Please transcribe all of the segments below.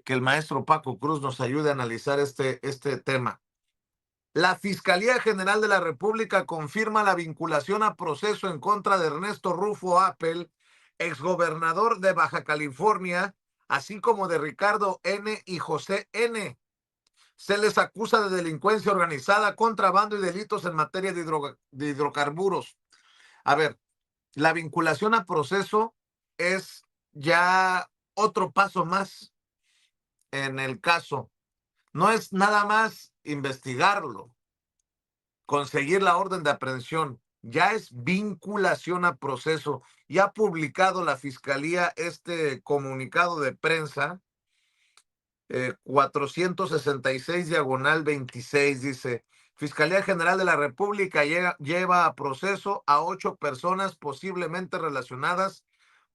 que el maestro Paco Cruz nos ayude a analizar este tema. La Fiscalía General de la República confirma la vinculación a proceso en contra de Ernesto Rufo Appel, exgobernador de Baja California, así como de Ricardo N. y José N. Se les acusa de delincuencia organizada, contrabando y delitos en materia de hidrocarburos. A ver, la vinculación a proceso es ya otro paso más en el caso. No es nada más investigarlo, conseguir la orden de aprehensión, ya es vinculación a proceso. Ya ha publicado la Fiscalía este comunicado de prensa, 466/26, dice: Fiscalía General de la República lleva a proceso a 8 personas posiblemente relacionadas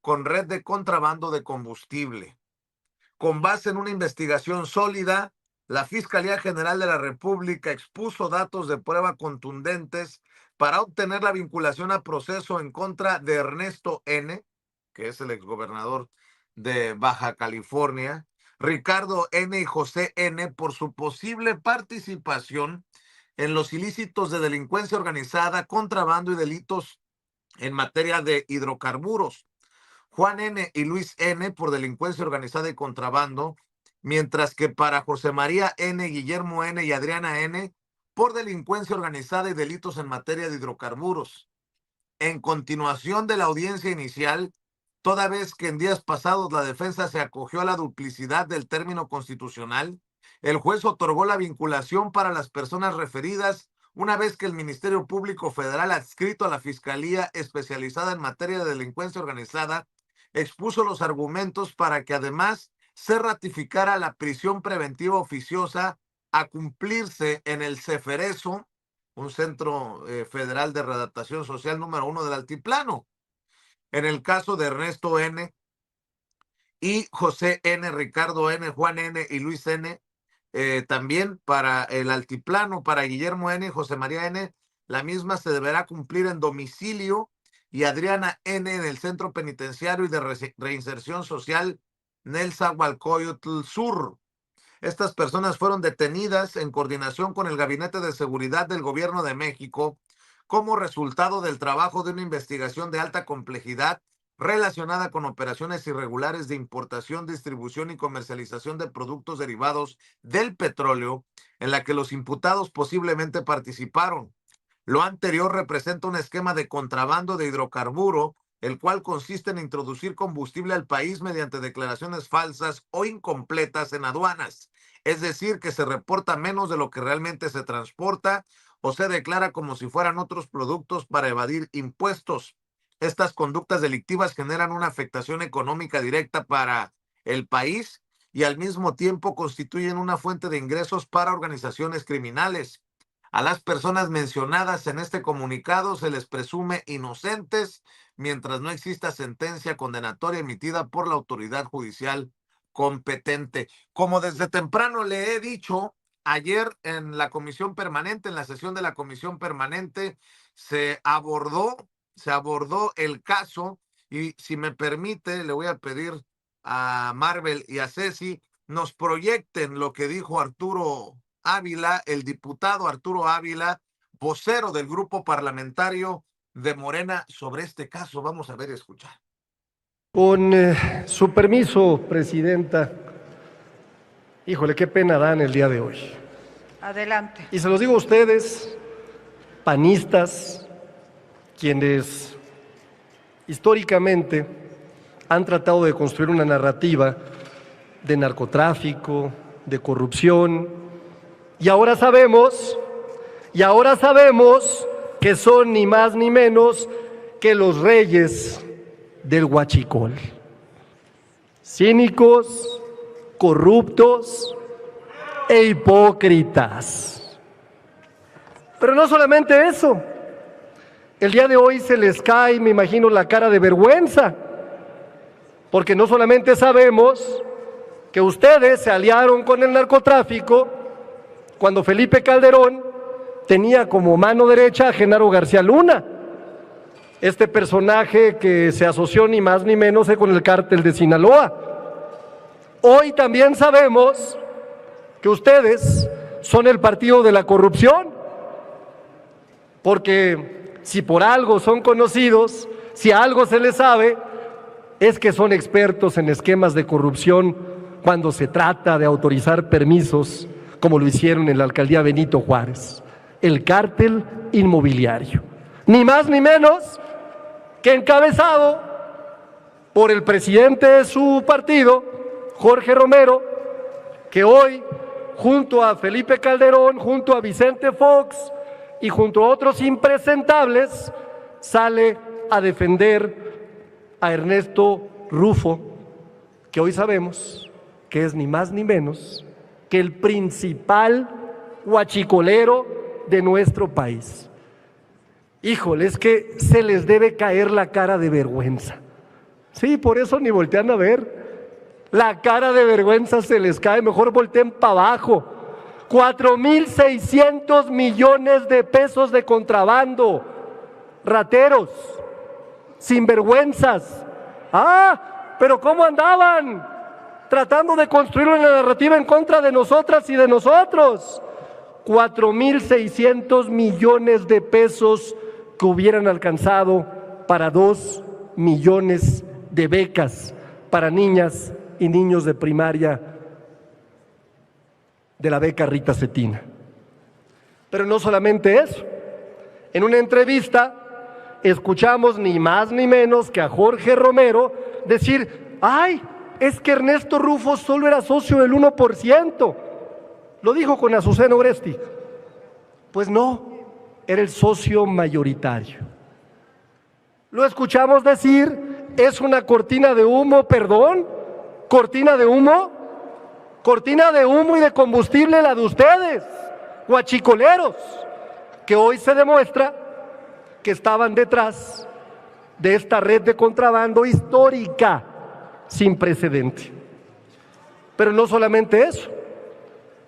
con red de contrabando de combustible. Con base en una investigación sólida, la Fiscalía General de la República expuso datos de prueba contundentes para obtener la vinculación a proceso en contra de Ernesto N., que es el exgobernador de Baja California, Ricardo N. y José N. por su posible participación en los ilícitos de delincuencia organizada, contrabando y delitos en materia de hidrocarburos. Juan N. y Luis N. por delincuencia organizada y contrabando, mientras que para José María N., Guillermo N. y Adriana N. por delincuencia organizada y delitos en materia de hidrocarburos. En continuación de la audiencia inicial, toda vez que en días pasados la defensa se acogió a la duplicidad del término constitucional, el juez otorgó la vinculación para las personas referidas una vez que el Ministerio Público Federal, adscrito a la Fiscalía especializada en materia de delincuencia organizada, expuso los argumentos para que además se ratificara la prisión preventiva oficiosa a cumplirse en el Ceferezo, un centro federal de readaptación social número 1 del Altiplano. En el caso de Ernesto N. y José N., Ricardo N., Juan N. y Luis N., también para el Altiplano, para Guillermo N. y José María N., la misma se deberá cumplir en domicilio, y Adriana N. en el Centro Penitenciario y de Reinserción Social Nezahualcóyotl Sur. Estas personas fueron detenidas en coordinación con el Gabinete de Seguridad del Gobierno de México como resultado del trabajo de una investigación de alta complejidad relacionada con operaciones irregulares de importación, distribución y comercialización de productos derivados del petróleo, en la que los imputados posiblemente participaron. Lo anterior representa un esquema de contrabando de hidrocarburo, el cual consiste en introducir combustible al país mediante declaraciones falsas o incompletas en aduanas. Es decir, que se reporta menos de lo que realmente se transporta o se declara como si fueran otros productos para evadir impuestos. Estas conductas delictivas generan una afectación económica directa para el país y al mismo tiempo constituyen una fuente de ingresos para organizaciones criminales. A las personas mencionadas en este comunicado se les presume inocentes mientras no exista sentencia condenatoria emitida por la autoridad judicial competente. Como desde temprano le he dicho, ayer en la comisión permanente, en la sesión de la comisión permanente, se abordó el caso, y si me permite, le voy a pedir a Marvel y a Ceci nos proyecten lo que dijo Arturo Ávila, el diputado Arturo Ávila, vocero del grupo parlamentario de Morena, sobre este caso. Vamos a ver y escuchar. Con su permiso, presidenta. Híjole, qué pena dan el día de hoy. Adelante. Y se los digo a ustedes, panistas, quienes históricamente han tratado de construir una narrativa de narcotráfico, de corrupción, y ahora sabemos que son ni más ni menos que los reyes del huachicol. Cínicos, corruptos e hipócritas. Pero no solamente eso. El día de hoy se les cae, me imagino, la cara de vergüenza, porque no solamente sabemos que ustedes se aliaron con el narcotráfico cuando Felipe Calderón tenía como mano derecha a Genaro García Luna, este personaje que se asoció ni más ni menos con el cártel de Sinaloa, Hoy también sabemos que ustedes son el partido de la corrupción, porque si por algo son conocidos, si algo se les sabe, es que son expertos en esquemas de corrupción cuando se trata de autorizar permisos, como lo hicieron en la alcaldía Benito Juárez, el cártel inmobiliario. Ni más ni menos que encabezado por el presidente de su partido, Jorge Romero, que hoy, junto a Felipe Calderón, junto a Vicente Fox y junto a otros impresentables, sale a defender a Ernesto Rufo, que hoy sabemos que es ni más ni menos que el principal huachicolero de nuestro país. Híjole, es que se les debe caer la cara de vergüenza. Sí, por eso ni voltean a ver. La cara de vergüenza se les cae, mejor volteen para abajo. 4,600 millones de pesos de contrabando. Rateros, sinvergüenzas. Pero ¿cómo andaban? Tratando de construir una narrativa en contra de nosotras y de nosotros. 4,600 millones de pesos que hubieran alcanzado para 2 millones de becas para niñas y niños de primaria de la beca Rita Cetina. Pero no solamente eso. En una entrevista escuchamos ni más ni menos que a Jorge Romero decir: ¡ay! Es que Ernesto Rufo solo era socio del 1%. Lo dijo con Azucena Oresti. Pues no, era el socio mayoritario. Lo escuchamos decir: es una cortina de humo, perdón, cortina de humo y de combustible la de ustedes, huachicoleros, que hoy se demuestra que estaban detrás de esta red de contrabando histórica, sin precedente. Pero no solamente eso.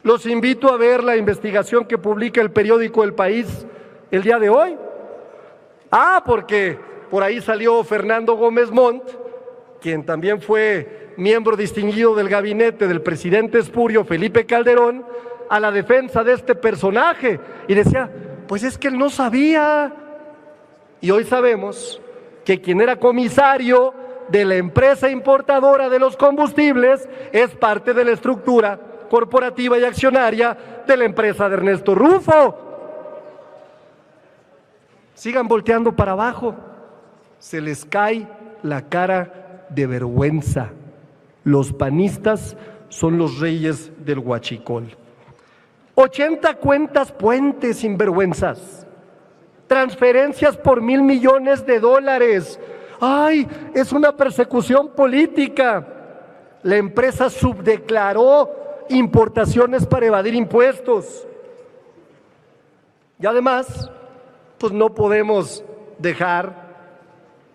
Los invito a ver la investigación que publica el periódico El País el día de hoy. Porque por ahí salió Fernando Gómez Montt, quien también fue miembro distinguido del gabinete del presidente espurio Felipe Calderón, a la defensa de este personaje. Y decía: pues es que él no sabía. Y hoy sabemos que quien era comisario de la empresa importadora de los combustibles es parte de la estructura corporativa y accionaria de la empresa de Ernesto Rufo. Sigan volteando para abajo, se les cae la cara de vergüenza. Los panistas son los reyes del huachicol. 80 cuentas puentes sinvergüenzas, transferencias por $1,000 millones. ¡Ay! Es una persecución política. La empresa subdeclaró importaciones para evadir impuestos. Y además, pues no podemos dejar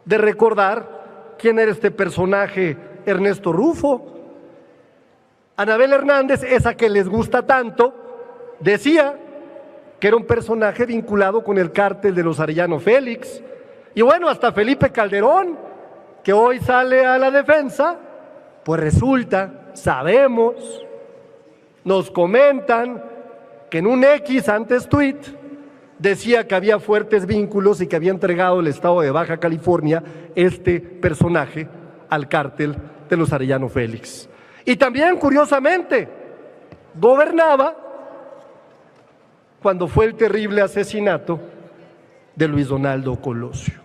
de recordar quién era este personaje, Ernesto Rufo. Anabel Hernández, esa que les gusta tanto, decía que era un personaje vinculado con el cártel de los Arellano Félix. Y bueno, hasta Felipe Calderón, que hoy sale a la defensa, pues resulta, sabemos, nos comentan que en un X antes tweet decía que había fuertes vínculos y que había entregado el estado de Baja California este personaje al cártel de los Arellano Félix. Y también, curiosamente, gobernaba cuando fue el terrible asesinato de Luis Donaldo Colosio.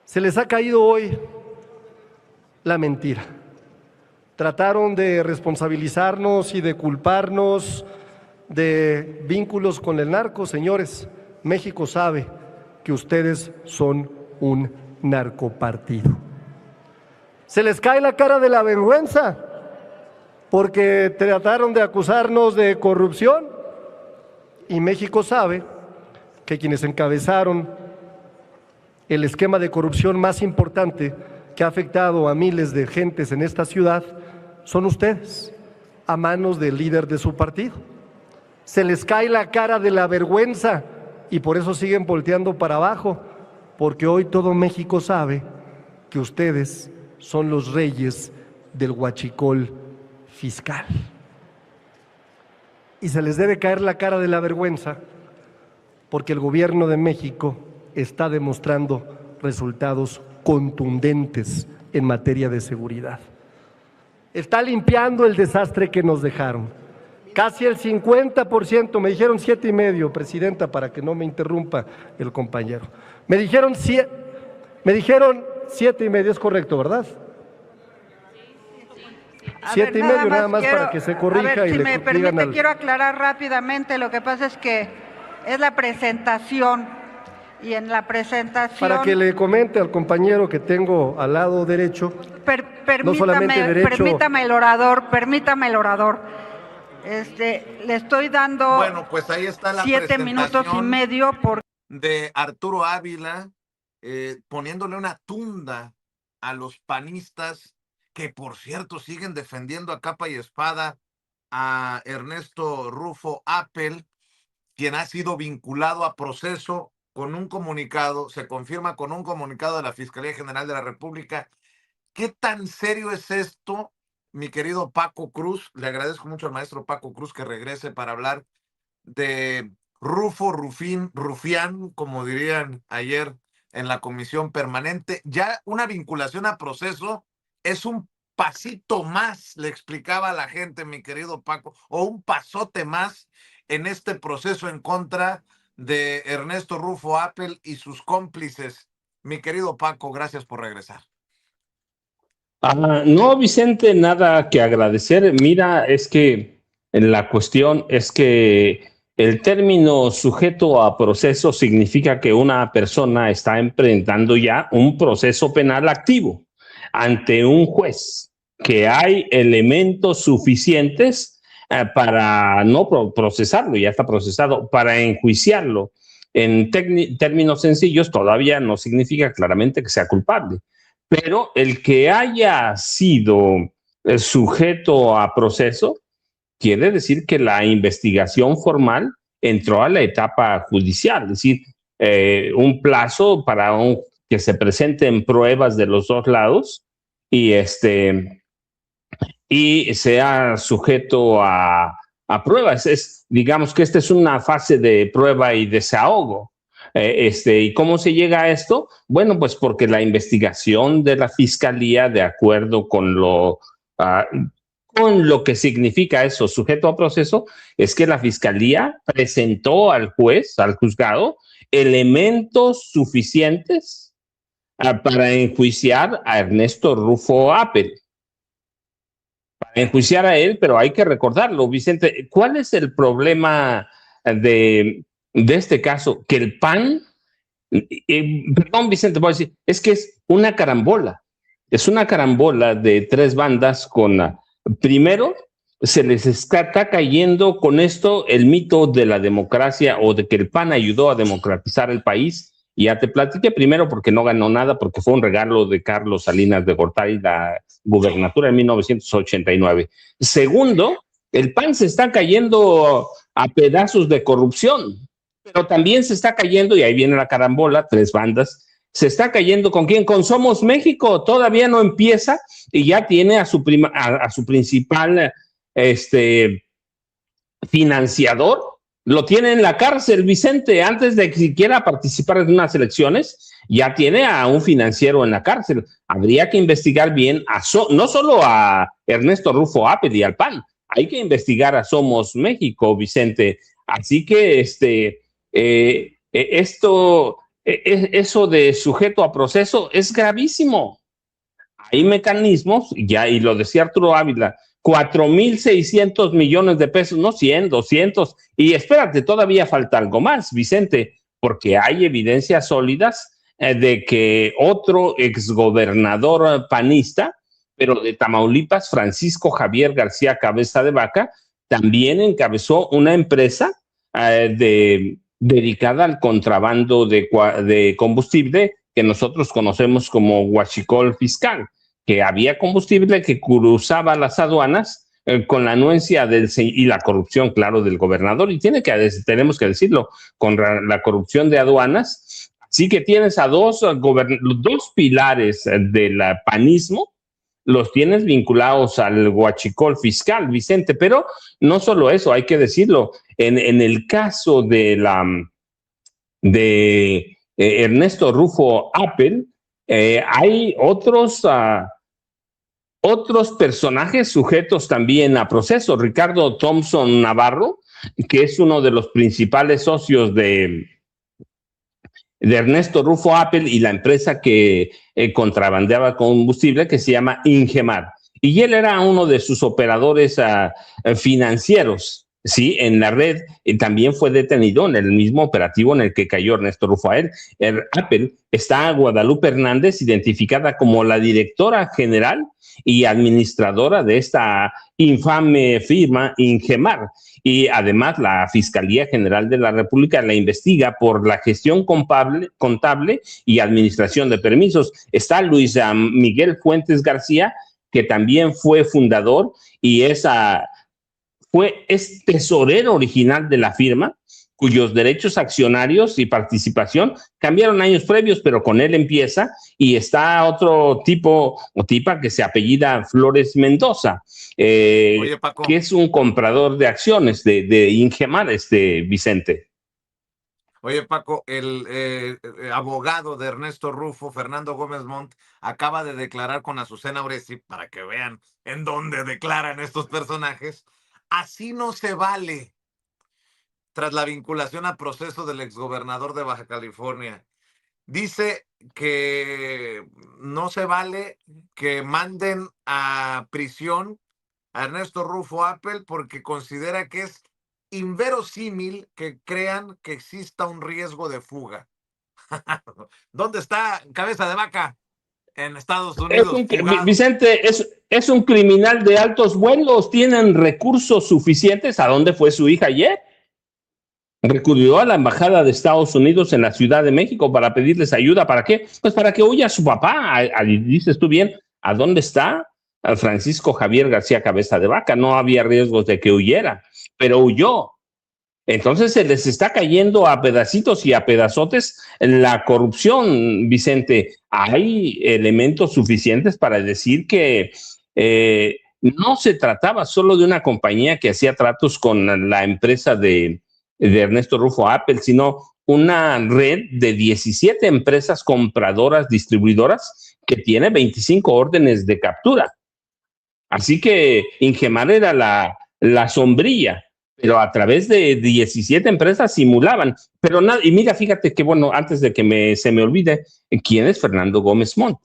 Se les ha caído hoy la mentira. Trataron de responsabilizarnos y de culparnos de vínculos con el narco. Señores, México sabe que ustedes son un narcopartido. Se les cae la cara de la vergüenza porque trataron de acusarnos de corrupción, y México sabe que quienes encabezaron el esquema de corrupción más importante que ha afectado a miles de gentes en esta ciudad son ustedes, a manos del líder de su partido. Se les cae la cara de la vergüenza y por eso siguen volteando para abajo, porque hoy todo México sabe que ustedes son los reyes del huachicol fiscal. Y se les debe caer la cara de la vergüenza porque el gobierno de México está demostrando resultados contundentes en materia de seguridad. Está limpiando el desastre que nos dejaron. Casi el 50%, me dijeron 7,5, Presidenta, para que no me interrumpa el compañero. Me dijeron 7,5, es correcto, ¿verdad? 7,5 nada más para que se corrija. A ver, y si le me digan permite, quiero aclarar rápidamente. Lo que pasa es que es la presentación, y en la presentación... Para que le comente al compañero que tengo al lado derecho, no solamente derecho... Permítame el orador. Le estoy dando... Bueno, pues ahí está la 7 minutos y medio por... de Arturo Ávila, poniéndole una tunda a los panistas, que por cierto siguen defendiendo a capa y espada a Ernesto Rufo Appel, quien ha sido vinculado a proceso con un comunicado, se confirma con un comunicado de la Fiscalía General de la República. ¿Qué tan serio es esto, mi querido Paco Cruz? Le agradezco mucho al maestro Paco Cruz que regrese para hablar de Rufián, como dirían ayer en la comisión permanente. Ya una vinculación a proceso es un pasito más, le explicaba a la gente, mi querido Paco, o un pasote más en este proceso en contra de Ernesto Rufo Appel y sus cómplices. Mi querido Paco, gracias por regresar. No, Vicente, nada que agradecer. Mira, es que la cuestión es que el término sujeto a proceso significa que una persona está enfrentando ya un proceso penal activo ante un juez, que hay elementos suficientes para no procesarlo, ya está procesado, para enjuiciarlo. En términos sencillos, todavía no significa claramente que sea culpable, pero el que haya sido sujeto a proceso quiere decir que la investigación formal entró a la etapa judicial, es decir, un plazo para que se presenten pruebas de los dos lados y sea sujeto a pruebas. Digamos que esta es una fase de prueba y desahogo. ¿Y cómo se llega a esto? Bueno, pues porque la investigación de la Fiscalía, de acuerdo con lo que significa eso, sujeto a proceso, es que la Fiscalía presentó al juez, al juzgado, elementos suficientes para enjuiciar a Ernesto Rufo Appel. Para enjuiciar a él, pero hay que recordarlo, Vicente, ¿cuál es el problema de este caso? Que el PAN, perdón, Vicente, voy a decir, es que es una carambola de tres bandas primero, se les está cayendo con esto el mito de la democracia o de que el PAN ayudó a democratizar el país. Y ya te platiqué, primero porque no ganó nada, porque fue un regalo de Carlos Salinas de Gortari, la gubernatura en 1989. Segundo, el PAN se está cayendo a pedazos de corrupción, pero también se está cayendo, y ahí viene la carambola, tres bandas, se está cayendo ¿con quién? Con Somos México, todavía no empieza y ya tiene a su principal financiador, lo tiene en la cárcel, Vicente, antes de que siquiera participar en unas elecciones, ya tiene a un financiero en la cárcel. Habría que investigar bien no solo a Ernesto Rufo Appel y al PAN, hay que investigar a Somos México, Vicente. Así que eso de sujeto a proceso es gravísimo. Hay mecanismos, y lo decía Arturo Ávila, 4,600 millones de pesos, no 100, 200, y espérate, todavía falta algo más, Vicente, porque hay evidencias sólidas de que otro exgobernador panista, pero de Tamaulipas, Francisco Javier García Cabeza de Vaca, también encabezó una empresa dedicada al contrabando de combustible que nosotros conocemos como huachicol fiscal, que había combustible que cruzaba las aduanas con la anuencia y la corrupción, claro, del gobernador, y tenemos que decirlo, con la corrupción de aduanas. Así que tienes a dos pilares del panismo los tienes vinculados al huachicol fiscal, Vicente. Pero no solo eso, hay que decirlo, en el caso de Ernesto Rufo Apple, hay otros personajes sujetos también a proceso. Ricardo Thompson Navarro, que es uno de los principales socios de Ernesto Rufo Apple y la empresa que contrabandeaba combustible, que se llama Ingemar. Y él era uno de sus operadores financieros, ¿sí? En la red. Y también fue detenido en el mismo operativo en el que cayó Ernesto Rufo Apple. Está Guadalupe Hernández, identificada como la directora general y administradora de esta infame firma Ingemar. Y además la Fiscalía General de la República la investiga por la gestión contable y administración de permisos. Está Luis Miguel Fuentes García, que también fue fundador y es tesorero original de la firma, cuyos derechos accionarios y participación cambiaron años previos, pero con él empieza. Y está otro tipo o tipa que se apellida Flores Mendoza, Oye, Paco. que es un comprador de acciones de Ingemar, Vicente. Oye, Paco, el abogado de Ernesto Rufo, Fernando Gómez Montt, acaba de declarar con Azucena Oresti, para que vean en dónde declaran estos personajes. Así no se vale. Tras la vinculación a proceso del exgobernador de Baja California, dice que no se vale que manden a prisión a Ernesto Rufo Apple porque considera que es inverosímil que crean que exista un riesgo de fuga. ¿Dónde está Cabeza de Vaca? En Estados Unidos, fugado. Vicente, es un criminal de altos vuelos. ¿Tienen recursos suficientes? ¿A dónde fue su hija ayer? Recurrió a la embajada de Estados Unidos en la Ciudad de México para pedirles ayuda. ¿Para qué? Pues para que huya a su papá. Dices tú bien, ¿a dónde está Francisco Javier García Cabeza de Vaca? No había riesgos de que huyera, pero huyó. Entonces se les está cayendo a pedacitos y a pedazotes la corrupción, Vicente. Hay elementos suficientes para decir que no se trataba solo de una compañía que hacía tratos con la empresa de Ernesto Rufo Apple, sino una red de 17 empresas compradoras, distribuidoras, que tiene 25 órdenes de captura. Así que Ingemar era la sombrilla, pero a través de 17 empresas simulaban. Pero nada, y mira, fíjate que bueno, antes de que se me olvide, ¿quién es Fernando Gómez Montt?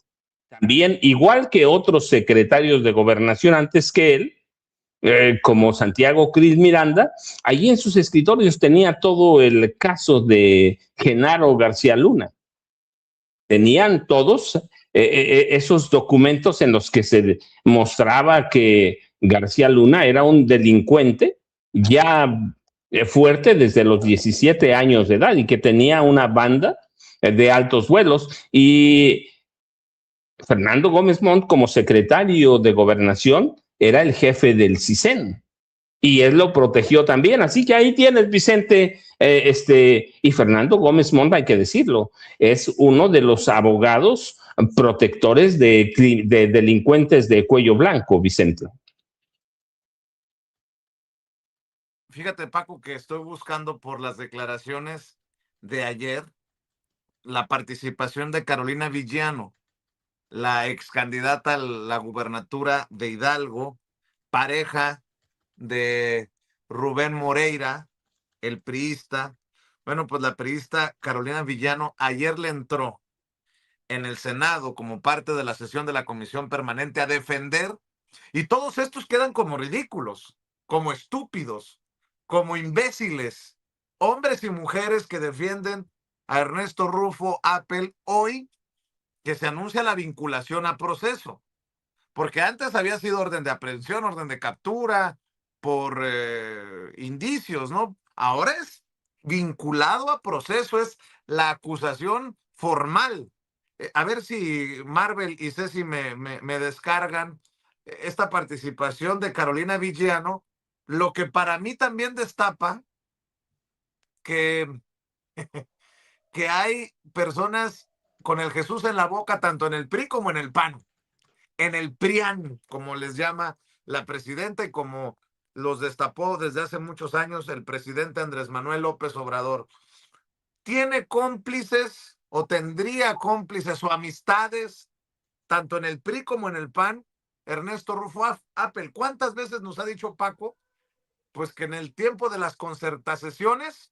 También, igual que otros secretarios de gobernación antes que él, como Santiago Cris Miranda, allí en sus escritorios tenía todo el caso de Genaro García Luna. Tenían todos esos documentos en los que se mostraba que García Luna era un delincuente ya fuerte desde los 17 años de edad y que tenía una banda de altos vuelos. Y Fernando Gómez Montt, como secretario de Gobernación, era el jefe del CISEN y él lo protegió también. Así que ahí tienes, Vicente, y Fernando Gómez Montt, hay que decirlo, es uno de los abogados protectores de delincuentes de cuello blanco, Vicente. Fíjate, Paco, que estoy buscando por las declaraciones de ayer la participación de Carolina Villano, la ex candidata a la gubernatura de Hidalgo, pareja de Rubén Moreira, el priista. Bueno, pues la priista Carolina Villano ayer le entró en el Senado como parte de la sesión de la Comisión Permanente a defender, y todos estos quedan como ridículos, como estúpidos, como imbéciles, hombres y mujeres que defienden a Ernesto Rufo Apple hoy que se anuncia la vinculación a proceso, porque antes había sido orden de aprehensión, orden de captura por indicios, ¿no? Ahora es vinculado a proceso, es la acusación formal. A ver si Marvel y Ceci me descargan esta participación de Carolina Villano, lo que para mí también destapa que, que hay personas con el Jesús en la boca, tanto en el PRI como en el PAN. en el PRIAN, como les llama la presidenta y como los destapó desde hace muchos años el presidente Andrés Manuel López Obrador. ¿Tiene cómplices o tendría cómplices o amistades tanto en el PRI como en el PAN? Ernesto Rufo Appel, ¿cuántas veces nos ha dicho Paco? Pues que en el tiempo de las concertaciones,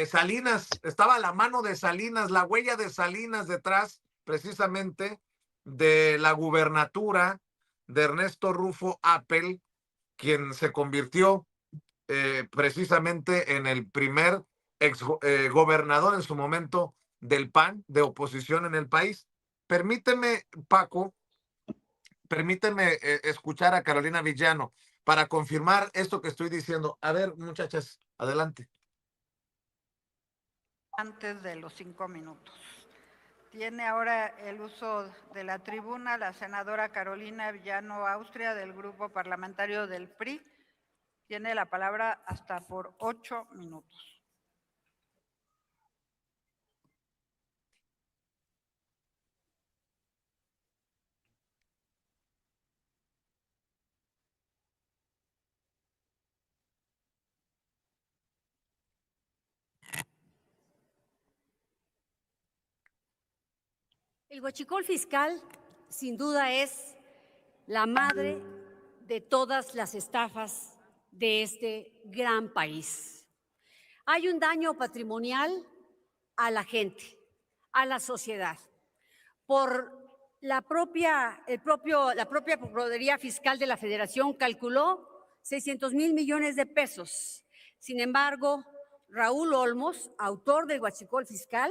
Salinas, estaba a la mano de Salinas, la huella de Salinas detrás precisamente de la gubernatura de Ernesto Rufo Appel, quien se convirtió precisamente en el primer gobernador en su momento del PAN, de oposición en el país. Permíteme, Paco, permíteme escuchar a Carolina Villano para confirmar esto que estoy diciendo. A ver, muchachas, adelante. Antes de los 5 minutos. Tiene ahora el uso de la tribuna la senadora Carolina Villano Austria del Grupo Parlamentario del PRI. Tiene la palabra hasta por 8 minutos. El huachicol fiscal, sin duda, es la madre de todas las estafas de este gran país. Hay un daño patrimonial a la gente, a la sociedad, por la propia Procuraduría Fiscal de la Federación calculó 600,000 millones de pesos. Sin embargo, Raúl Olmos, autor del huachicol fiscal,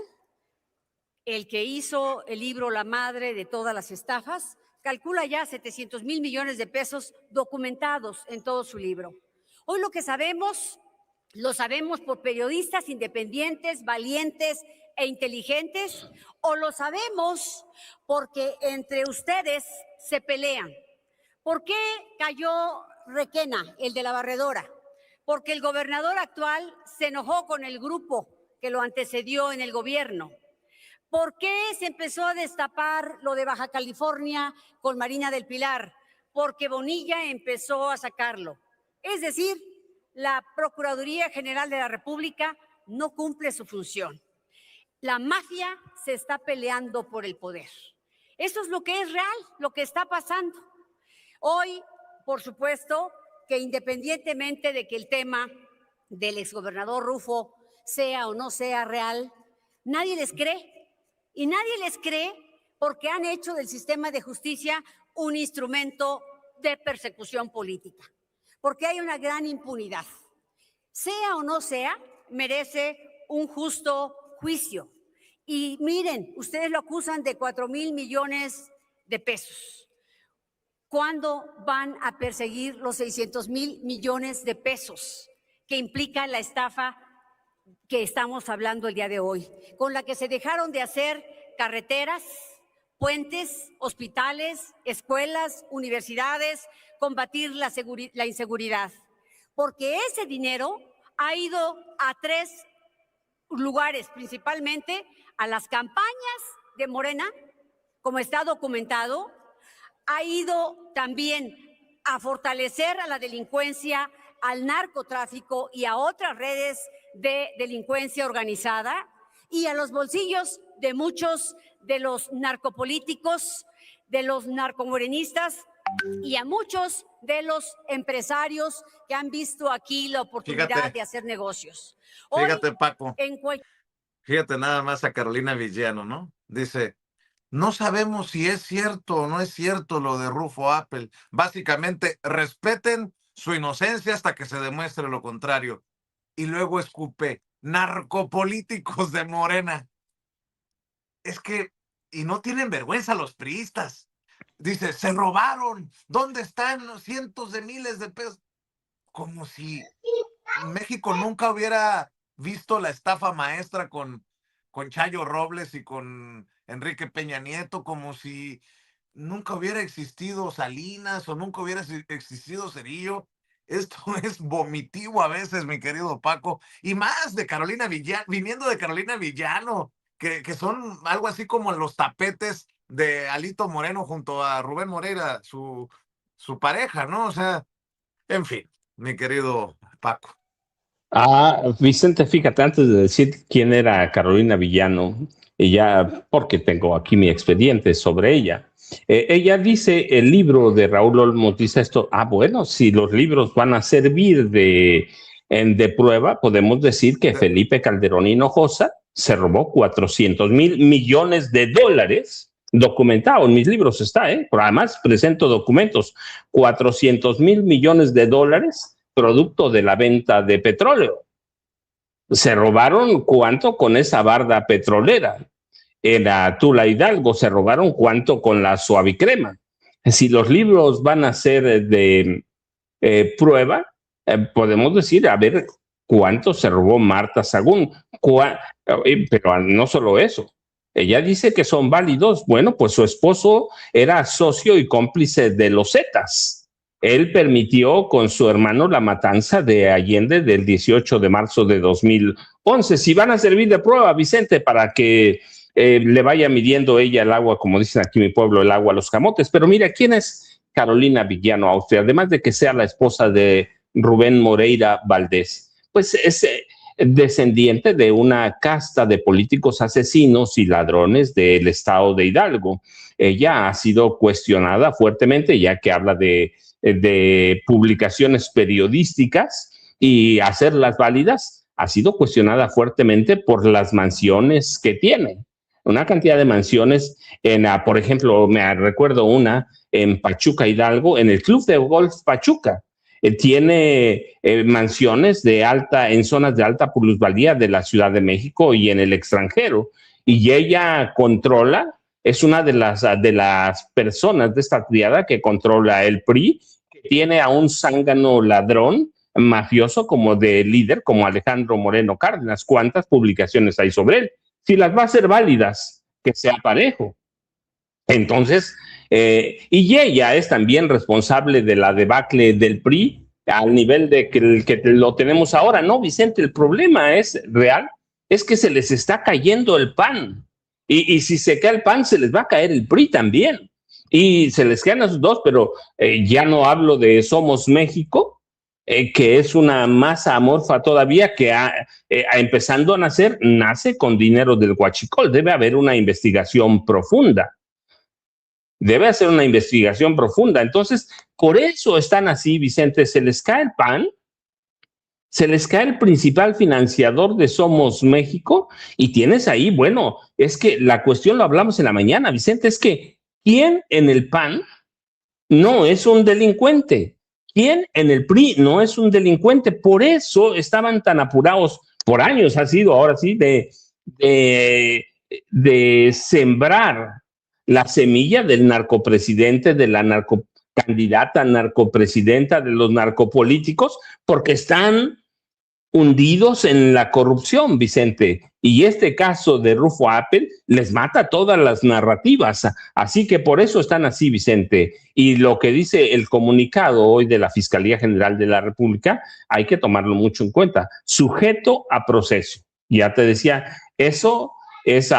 el que hizo el libro La madre de todas las estafas, calcula ya 700,000 millones de pesos documentados en todo su libro. Hoy lo que sabemos, lo sabemos por periodistas independientes, valientes e inteligentes, o lo sabemos porque entre ustedes se pelean. ¿Por qué cayó Requena, el de la barredora? Porque el gobernador actual se enojó con el grupo que lo antecedió en el gobierno. ¿Por qué se empezó a destapar lo de Baja California con Marina del Pilar? Porque Bonilla empezó a sacarlo. Es decir, la Procuraduría General de la República no cumple su función. La mafia se está peleando por el poder. Eso es lo que es real, lo que está pasando. Hoy, por supuesto, que independientemente de que el tema del exgobernador Rufo sea o no sea real, nadie les cree. Y nadie les cree porque han hecho del sistema de justicia un instrumento de persecución política, porque hay una gran impunidad. Sea o no sea, merece un justo juicio. Y miren, ustedes lo acusan de 4,000 millones de pesos. ¿Cuándo van a perseguir los 600,000 millones de pesos que implica la estafa que estamos hablando el día de hoy, con la que se dejaron de hacer carreteras, puentes, hospitales, escuelas, universidades, combatir la inseguridad? Porque ese dinero ha ido a 3 lugares, principalmente a las campañas de Morena, como está documentado, ha ido también a fortalecer a la delincuencia, al narcotráfico y a otras redes de delincuencia organizada, y a los bolsillos de muchos de los narcopolíticos, de los narcomorenistas y a muchos de los empresarios que han visto aquí la oportunidad de hacer negocios. Hoy, fíjate, Paco, fíjate nada más a Carolina Villano, ¿no? Dice, no sabemos si es cierto o no es cierto lo de Rufo Appel. Básicamente, respeten su inocencia hasta que se demuestre lo contrario. Y luego escupe, narcopolíticos de Morena. Es que, y no tienen vergüenza los priistas. Dice, se robaron. ¿Dónde están los cientos de miles de pesos? Como si México nunca hubiera visto la estafa maestra con Chayo Robles y con Enrique Peña Nieto, como si nunca hubiera existido Salinas o nunca hubiera existido Cerillo. Esto es vomitivo a veces, mi querido Paco, y más de Carolina Villano, viniendo de Carolina Villano, que son algo así como los tapetes de Alito Moreno junto a Rubén Moreira, su pareja, ¿no? O sea, en fin, mi querido Paco. Vicente, fíjate, antes de decir quién era Carolina Villano, y ya porque tengo aquí mi expediente sobre ella, ella dice, el libro de Raúl Olmos dice esto, bueno, si los libros van a servir de prueba, podemos decir que Felipe Calderón Hinojosa se robó 400,000 millones de dólares, documentado en mis libros está, pero además presento documentos, 400,000 millones de dólares producto de la venta de petróleo. Se robaron cuánto con esa barda petrolera. En la Tula Hidalgo se robaron cuánto con la suavicrema. Si los libros van a ser de prueba, podemos decir, a ver cuánto se robó Marta Sagún. Pero no solo eso. Ella dice que son válidos. Bueno, pues su esposo era socio y cómplice de los Zetas. Él permitió con su hermano la matanza de Allende del 18 de marzo de 2011. Si van a servir de prueba, Vicente, para que le vaya midiendo ella el agua, como dicen aquí en mi pueblo, el agua a los camotes. Pero mira, ¿quién es Carolina Villano Austria? Además de que sea la esposa de Rubén Moreira Valdés, pues es descendiente de una casta de políticos asesinos y ladrones del estado de Hidalgo. Ella ha sido cuestionada fuertemente, ya que habla de publicaciones periodísticas y hacerlas válidas, ha sido cuestionada fuertemente por las mansiones que tiene. Una cantidad de mansiones, por ejemplo, me recuerdo una en Pachuca, Hidalgo, en el Club de Golf Pachuca. Tiene mansiones en zonas de alta plusvalía de la Ciudad de México y en el extranjero. Y ella controla, es una de las personas de esta triada que controla el PRI, que tiene a un zángano ladrón mafioso como de líder, como Alejandro Moreno Cárdenas. ¿Cuántas publicaciones hay sobre él? Si las va a ser válidas, que sea parejo. Entonces, y ella es también responsable de la debacle del PRI al nivel de que lo tenemos ahora. No, Vicente, el problema es real, es que se les está cayendo el PAN. Y si se cae el PAN, se les va a caer el PRI también. Y se les caen esos dos, pero ya no hablo de Somos México, que es una masa amorfa todavía que empezando a nace con dinero del huachicol. Debe haber una investigación profunda. Debe hacer una investigación profunda. Entonces, por eso están así, Vicente, se les cae el PAN, se les cae el principal financiador de Somos México y tienes ahí, bueno, es que la cuestión lo hablamos en la mañana, Vicente, es que ¿quién en el PAN no es un delincuente? ¿Quién en el PRI no es un delincuente? Por eso estaban tan apurados, por años ha sido ahora sí, de sembrar la semilla del narcopresidente, de la narcocandidata narcopresidenta, de los narcopolíticos, porque están hundidos en la corrupción, Vicente. Y este caso de Rufo Appel les mata todas las narrativas. Así que por eso están así, Vicente. Y lo que dice el comunicado hoy de la Fiscalía General de la República, hay que tomarlo mucho en cuenta. Sujeto a proceso. Ya te decía, eso es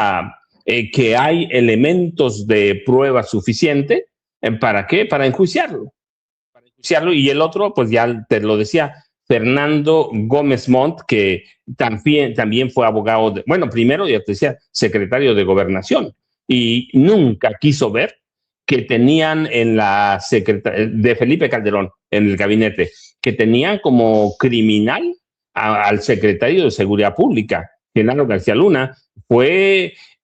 que hay elementos de prueba suficiente. ¿Para qué? Para enjuiciarlo. Y el otro, pues ya te lo decía, Fernando Gómez Montt, que también fue abogado, primero, ya te decía, secretario de Gobernación, y nunca quiso ver que tenían en la secretaría de Felipe Calderón, en el gabinete, que tenían como criminal al secretario de Seguridad Pública, Genaro García Luna.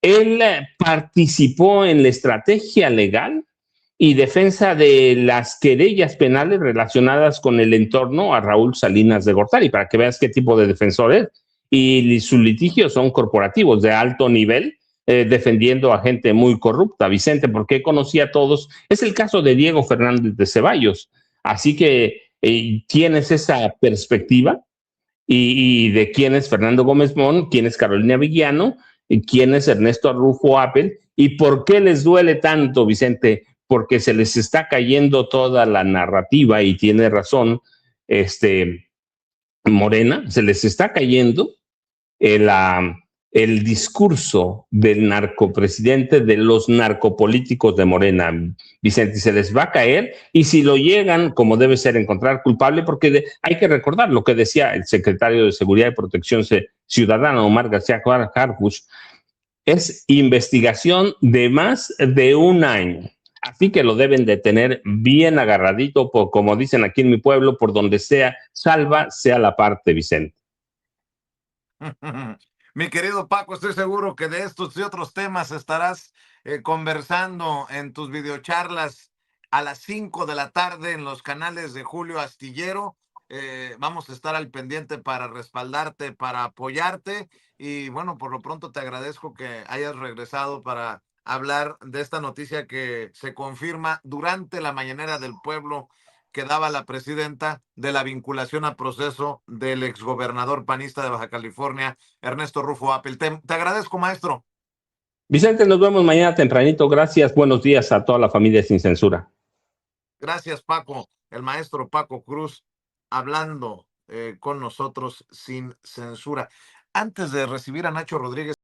Él participó en la estrategia legal y defensa de las querellas penales relacionadas con el entorno a Raúl Salinas de Gortari, para que veas qué tipo de defensor es. Y sus litigios son corporativos de alto nivel, defendiendo a gente muy corrupta, Vicente, porque conocía a todos. Es el caso de Diego Fernández de Ceballos. Así que tienes esa perspectiva y de quién es Fernando Gómez Montt, quién es Carolina Villano, y quién es Ernesto Rufo Appel, y por qué les duele tanto, Vicente, porque se les está cayendo toda la narrativa, y tiene razón Morena, se les está cayendo el discurso del narcopresidente, de los narcopolíticos de Morena, Vicente, se les va a caer, y si lo llegan, como debe ser, encontrar culpable, porque hay que recordar lo que decía el secretario de Seguridad y Protección Ciudadana, Omar García Harfuch, es investigación de más de un año. Así que lo deben de tener bien agarradito, por, como dicen aquí en mi pueblo, por donde sea, salva sea la parte, Vicente. Mi querido Paco, estoy seguro que de estos y otros temas estarás conversando en tus videocharlas a las 5 de la tarde en los canales de Julio Astillero. Vamos a estar al pendiente para respaldarte, para apoyarte. Y bueno, por lo pronto te agradezco que hayas regresado para hablar de esta noticia que se confirma durante la mañanera del pueblo que daba la presidenta, de la vinculación a proceso del exgobernador panista de Baja California, Ernesto Rufo Apple. Te agradezco, maestro. Vicente, nos vemos mañana tempranito. Gracias. Buenos días a toda la familia Sin Censura. Gracias, Paco. El maestro Paco Cruz hablando con nosotros sin censura. Antes de recibir a Nacho Rodríguez.